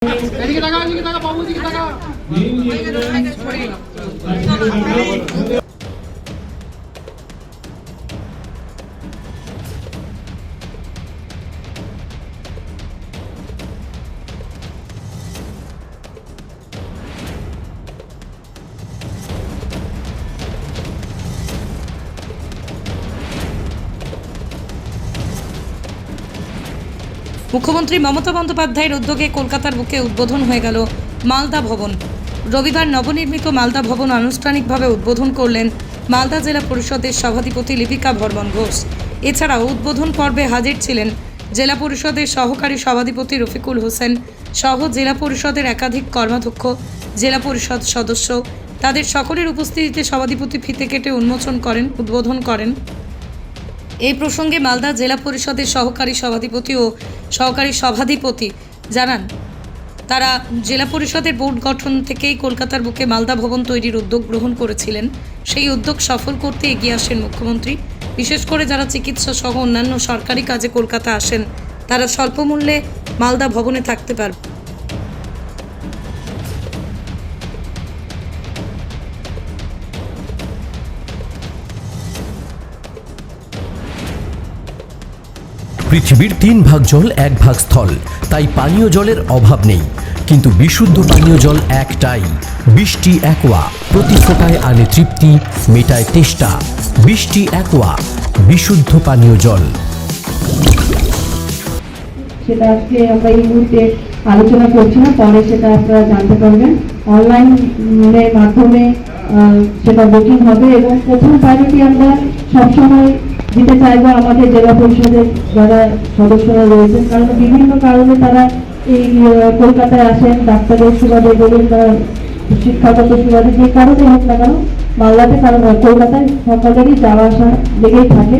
এদিকে টাকা বাবু দিকে টাকা মুখ্যমন্ত্রী মমতা বন্দ্যোপাধ্যায়ের উদ্যোগে কলকাতার বুকে উদ্বোধন হয়ে গেল মালদা ভবন। রবিবার নবনির্মিত মালদা ভবন আনুষ্ঠানিকভাবে উদ্বোধন করলেন মালদা জেলা পরিষদের সভাধিপতি লিপিকা বর্মন ঘোষ। এছাড়াও উদ্বোধন পর্বে হাজির ছিলেন জেলা পরিষদের সহকারী সভাধিপতি রফিকুল হোসেন সহ জেলা পরিষদের একাধিক কর্মাধ্যক্ষ, জেলা পরিষদ সদস্য। তাদের সকলের উপস্থিতিতে সভাধিপতি ফিতে কেটে উদ্বোধন করেন। এই প্রসঙ্গে মালদা জেলা পরিষদের সহকারী সভাধিপতি ও সহকারী সভাধিপতি জানান, তারা জেলা পরিষদের বোর্ড গঠন থেকেই কলকাতার বুকে মালদা ভবন তৈরির উদ্যোগ গ্রহণ করেছিলেন। সেই উদ্যোগ সফল করতে এগিয়ে আসেন মুখ্যমন্ত্রী। বিশেষ করে যারা চিকিৎসা সহ অন্যান্য সরকারি কাজে কলকাতা আসেন, তারা স্বল্প মূল্যে মালদা ভবনে থাকতে পারবে। পৃথিবীর 3 ভাগ জল 1 ভাগ স্থল, তাই পানীয় জলের অভাব নেই। কিন্তু বিশুদ্ধ পানীয় জল একটাই, বৃষ্টি অ্যাকোয়া। প্রতি ফোঁটায় আনে তৃপ্তি, মেটায় তেষ্টা। বৃষ্টি অ্যাকোয়া, বিশুদ্ধ পানীয় জল। সেটা আজকে আমরা এই মুহূর্তে আলোচনা করছি না, পরে সেটা আপনারা জানতে পারবেন। অনলাইনের মাধ্যমে সেটা বুকিং হবে এবং প্রথম প্রায়োরিটি আমরা সবসময় দিতে চাইবো আমাদের জেলা পরিষদের যারা সদস্যরা রয়েছেন, কারণ বিভিন্ন কারণে তারা এই কলকাতায় আসেন, ডাক্তারের সুবাদে বলুন বা শিক্ষাগত সুবাদে, যে কারণে হোক না কেন মালদাতে, কারণ কলকাতায় সকলেরই যাওয়া আসা লেগেই থাকে।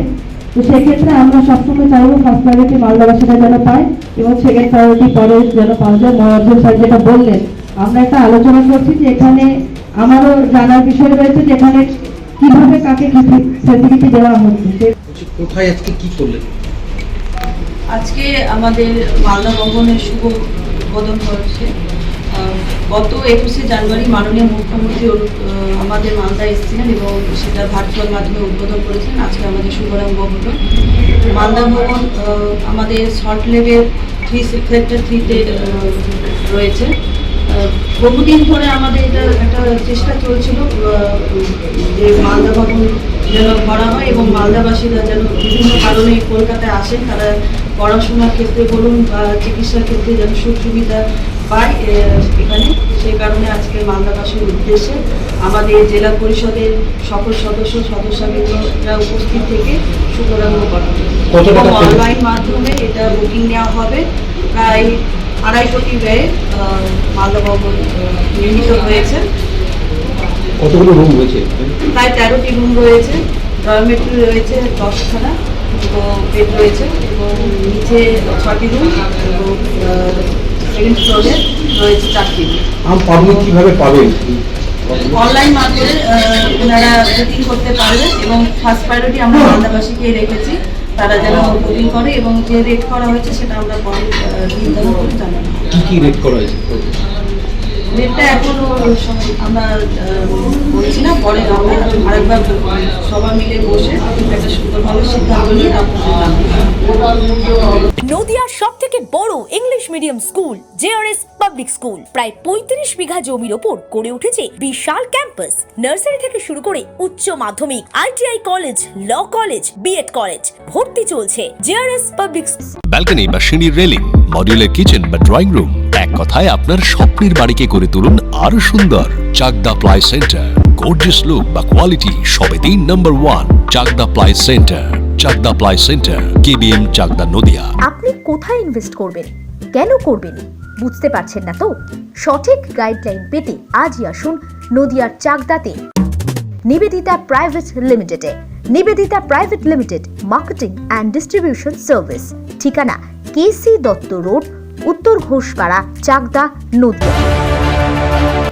তো সেক্ষেত্রে আমরা সবসময় চাইবো ফার্স্ট প্রায়োরিটি মালদাবাসীরা যেন পায় এবং সেকেন্ড প্রায়োরিটি পরে যেন পাওয়া যায়। মহাজন স্যার যেটা বললেন, আমরা একটা আলোচনা করছি যে এখানে আমারও জানার বিষয় রয়েছে যে এখানে কিভাবে কাকে কি ফ্যাসিলিটি দেওয়া হচ্ছে। কোথায় আজকে কি করলেন? আজকে আমাদের মালদা ভবনের শুভ উদ্বোধন হয়েছে। গত 21শে জানুয়ারি মাননীয় মুখ্যমন্ত্রী আমাদের মালদা এসেছিলেন এবং সেটা ভার্চুয়াল মাধ্যমে উদ্বোধন করেছেন। আজকে আমাদের শুভারম্ভ হলো। মালদা ভবন আমাদের সল্ট লেকের সেক্টর 3-তে রয়েছে। বহুদিন ধরে আমাদের এটা একটা চেষ্টা চলছিল যে মালদা ভবন যেন করা হয় এবং মালদাবাসীরা যেন বিভিন্ন কারণে কলকাতায় আসেন, তারা পড়াশোনার ক্ষেত্রে বলুন বা চিকিৎসার ক্ষেত্রে যেন সুখ সুবিধা পায় এখানে। সেই কারণে আজকে মালদাবাসীর উদ্দেশ্যে আমাদের জেলা পরিষদের সকল সদস্যবৃন্দরা উপস্থিত থেকে শুভারম্ভ করা হবে এবং অনলাইন মাধ্যমে এটা বুকিং নেওয়া হবে। প্রায় 2.5 কোটি ব্যয়ে মালদা ভবন নির্মিত হয়েছে। কতগুলো রুম রয়েছে? প্রায় 13টি রুম রয়েছে, ডরমেটরি রয়েছে 10খানা এবং বেড রয়েছে এবং নিচে 6টি রুম এবং সেকেন্ড ফ্লোরে রয়েছে 4টি রুম। পাবলিক কিভাবে পাবেন? অনলাইন মাধ্যমে ওনারা বুকিং করতে পারবেন এবং ফার্স্ট প্রায়োরিটি আমরা মালদাবাসীকে রেখেছি, তারা যেন বুকিং করে এবং যে রেট করা হয়েছে সেটা আমরা পরে নির্ধারণ করে জানাবো। কি রেট করা হয়েছে? রেটটা এখনো আমরা বলছি না, পরে আমরা আরেকবার সবাই মিলে বসে একটা সুন্দরভাবে সিদ্ধান্ত নিয়ে নদিয়ার সবথেকে বড় English medium school JRS public school প্রায় 35 বিঘা জমির ওপর গড়ে উঠেছে বিশাল ক্যাম্পাস। নার্সারি থেকে শুরু করে উচ্চ মাধ্যমিক, ITI college, law college, B Ed college, ভর্তি চলছে জেআরএস পাবলিক। ব্যালকনি বা সিঁড়ির রেলিং, মডিউলার কিচেন বা ড্রয়িং রুম, এক কথায় আপনার স্বপ্নের বাড়িকে করে তুলুন আরো সুন্দর। Chakdah ply centre, gorgeous look বা কোয়ালিটি সবে 3 নম্বর 1 Chakdah ply centre. Chakdah ply centre, KBM, Chakdah, Nadia. আপনি কোথায় ইনভেস্ট করবেন, কেন করবেন, বুঝতে পারছেন না তো? সঠিক গাইডলাইন পেতে আজই আসুন নদিয়ার চাকদাতে নিবেদিতা প্রাইভেট লিমিটেডে। Nivedita private limited, marketing and distribution service. ঠিকানা কেসি দত্ত রোড, উত্তর Ghoshpara, Chakdah, Nadia.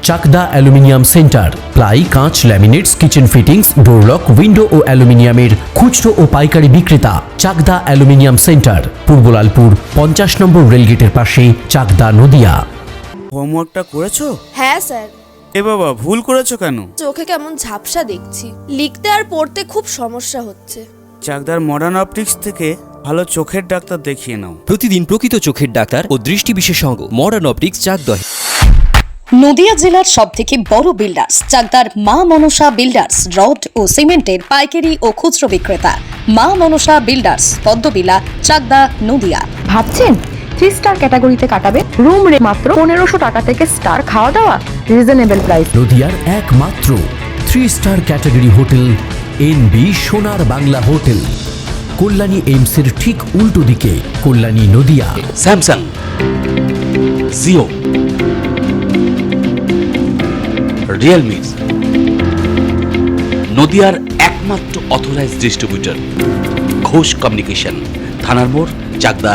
Chakdah aluminium centre, ply, কাঁচ, laminates, kitchen fittings, door lock, window ও অ্যালুমিনিয়ামের খুচরো ও পাইকারি বিক্রেতা। চাকদা অ্যালুমিনিয়াম সেন্টার, পূর্ব লালপুর 50 নম্বর রেলগেটের পাশে, চাকদা, নদিয়া। হোমওয়ার্কটা করেছো? হ্যাঁ স্যার। এ বাবা, ভুল করেছো কেন? চোখে কেমন ঝাপসা দেখছি, লিখতে আর পড়তে খুব সমস্যা হচ্ছে। চাকদার মডার্ন অপটিক্স থেকে ভালো চোখের ডাক্তার দেখিয়ে নাও। প্রতিদিন প্রকৃত চোখের ডাক্তার ও দৃষ্টি বিশেষজ্ঞ মডার্ন অপটিক্স চাকদহ। নদিয়া জেলার সবথেকে বড় বিল্ডার্স চাকদার মা মনসা বিল্ডার্স রড ও সিমেন্টের পাইকারি ও খুচরো বিক্রেতা। মা মনসা বিল্ডার্স, পদ্মবিলা, চাকদা, নদিয়া। ভাবছেন 3 স্টার ক্যাটাগরিতে কাটাবে? রুম রে মাত্র 1500 টাকা থেকে স্টার, খাওয়া দাওয়া রিজনেবল প্রাইস। নদিয়ার একমাত্র 3 স্টার ক্যাটাগরি হোটেল এনবি সোনার বাংলা হোটেল, কল্যাণী এইমসের ঠিক উল্টো দিকে, কল্যাণী, নদিয়া। স্যামসাং, জিও, রিয়েলমি, নদিয়ার একমাত্র অথরাইজড ডিস্ট্রিবিউটর ঘোষ কমিউনিকেশন, থানার মোড়, চাকদা,